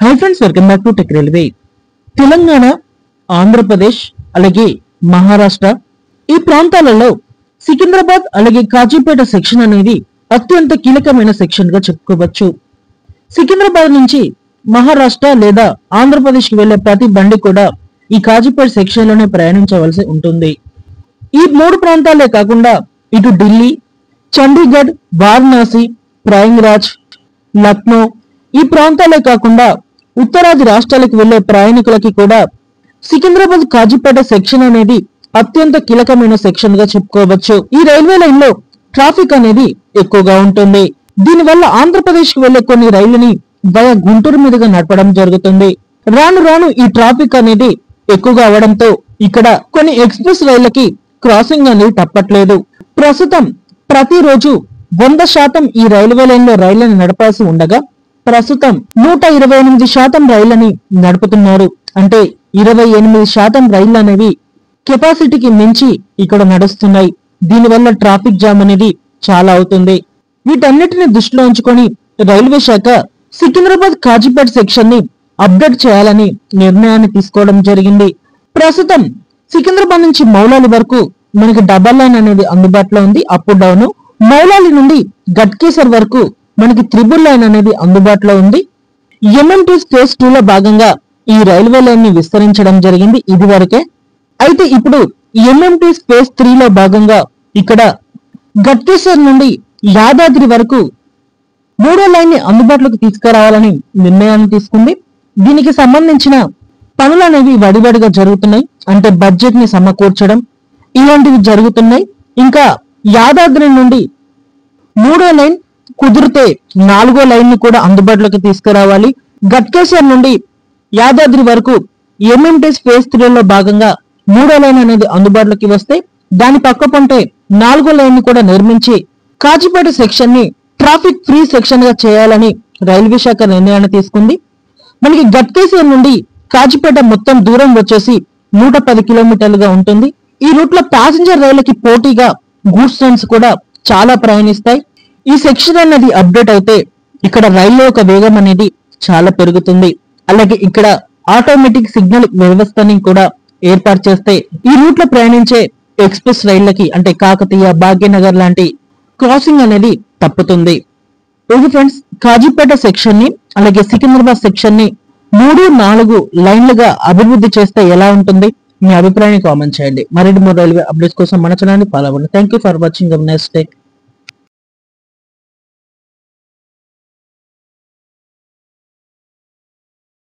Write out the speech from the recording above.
Hi friends, welcome back to tech railway. Telangana, Andhra Pradesh అలాగే మహారాష్ట్ర ఈ ప్రాంతాలలో సికింద్రాబాద్ అలాగే కాజీపేట సెక్షన్ అనేది అత్యంత కీలకమైన సెక్షన్ గా చెప్పుకోవచ్చు. సికింద్రాబాద్ నుంచి మహారాష్ట్ర లేదా ఆంధ్రప్రదేశ్ కి వెళ్లే ప్రతి బండి కూడా ఈ కాజీపేట సెక్షన్ లోనే ప్రయాణించవలసి ఉంటుంది. ఈ మూడు ప్రాంతాలే కాకుండా ఇటు ఢిల్లీ, చండీగఢ్, వారణాసి, ప్రయాగ్రాజ్, లక్నో ఈ ప్రాంతాలే కాకుండా ఉత్తరాది రాష్ట్రాలకు వెళ్లే ప్రయాణికులకి కూడా సికింద్రాబాద్ కాజీపేట సెక్షన్ అనేది అత్యంత కీలకమైన సెక్షన్ గా చెప్పుకోవచ్చు. ఈ రైల్వే లైన్ లో ట్రాఫిక్ అనేది ఎక్కువగా ఉంటుంది. దీనివల్ల ఆంధ్రప్రదేశ్ కు వెళ్లే కొన్ని రైళ్లని వయా గుంటూరు మీదుగా నడపడం జరుగుతుంది. రాను రాను ఈ ట్రాఫిక్ అనేది ఎక్కువగా అవడంతో ఇక్కడ కొన్ని ఎక్స్ప్రెస్ రైళ్లకి క్రాసింగ్ అనేది తప్పట్లేదు. ప్రస్తుతం ప్రతిరోజు 100% ఈ రైల్వే లైన్ లో రైళ్లను నడపాల్సి ఉండగా ప్రస్తుతం 128% రైళ్లని నడుపుతున్నారు. అంటే 28% రైళ్లు అనేవి కెపాసిటీకి మించి ఇక్కడ నడుస్తున్నాయి. దీనివల్ల ట్రాఫిక్ జామ్ అనేది చాలా అవుతుంది. వీటన్నిటిని దృష్టిలో ఉంచుకొని రైల్వే శాఖ సికింద్రాబాద్ కాజీపేట సెక్షన్ ని అప్డేట్ చేయాలని నిర్ణయాన్ని తీసుకోవడం జరిగింది. ప్రస్తుతం సికింద్రాబాద్ నుంచి మౌలాలి వరకు మనకి డబల్ లైన్ అనేది అందుబాటులో ఉంది, అప్ డౌన్. మౌలాలి నుండి గట్కేసర్ వరకు మనకి త్రిబుల్ లైన్ అనేది అందుబాటులో ఉంది. ఎంఎంటీ ఫేజ్ 2 లో భాగంగా ఈ రైల్వే లైన్ ని విస్తరించడం జరిగింది ఇది వరకే. అయితే ఇప్పుడు ఎంఎంటీ ఫేజ్ 3 లో భాగంగా ఇక్కడ గట్కేసర్ నుండి యాదాద్రి వరకు 3వ లైన్ ని అందుబాటులోకి తీసుకురావాలని నిర్ణయాన్ని తీసుకుంది. దీనికి సంబంధించిన పనులు అనేవి వడివడిగా జరుగుతున్నాయి. అంటే బడ్జెట్ ని సమకూర్చడం ఇలాంటివి జరుగుతున్నాయి. ఇంకా యాదాద్రి నుండి 3వ లైన్ కుదిరితే 4వ లైన్ ని కూడా అందుబాటులోకి తీసుకురావాలి. గట్కేసర్ నుండి యాదాద్రి వరకు ఎంఎంటీ ఫేజ్ 3 లో భాగంగా 3వ లైన్ అనేది అందుబాటులోకి వస్తే దాని పక్క పొంటే 4వ లైన్ ని కూడా నిర్మించి కాజీపేట సెక్షన్ ని ట్రాఫిక్ ఫ్రీ సెక్షన్ గా చేయాలని రైల్వే శాఖ నిర్ణయాన్ని తీసుకుంది. మనకి గట్కేసర్ నుండి కాజీపేట మొత్తం దూరం వచ్చేసి 110 కిలోమీటర్లుగా ఉంటుంది. ఈ రూట్ లో ప్యాసింజర్ రైళ్లకి పోటీగా గూడ్స్ ట్రైన్స్ కూడా చాలా ప్రయాణిస్తాయి. ఈ సెక్షన్ అనేది అప్డేట్ అయితే ఇక్కడ రైల్లో ఒక వేగం అనేది చాలా పెరుగుతుంది. అలాగే ఇక్కడ ఆటోమేటిక్ సిగ్నల్ వ్యవస్థని కూడా ఏర్పాటు చేస్తే ఈ రూట్ లో ప్రయాణించే ఎక్స్ప్రెస్ రైళ్లకి అంటే కాకతీయ, భాగ్యనగర్ లాంటి క్రాసింగ్ అనేది తప్పుతుంది. ఓకే ఫ్రెండ్స్, కాజీపేట సెక్షన్ ని అలాగే సికింద్రాబాద్ సెక్షన్ ని 3-4 లైన్లుగా అభివృద్ధి చేస్తే ఎలా ఉంటుంది? మీ అభిప్రాయాన్ని కామెంట్ చేయండి. మరిన్ని రైల్వే అప్డేట్స్ కోసం మన ఛానల్ ని ఫాలో అవ్వండి. Thank you for watching. Next day.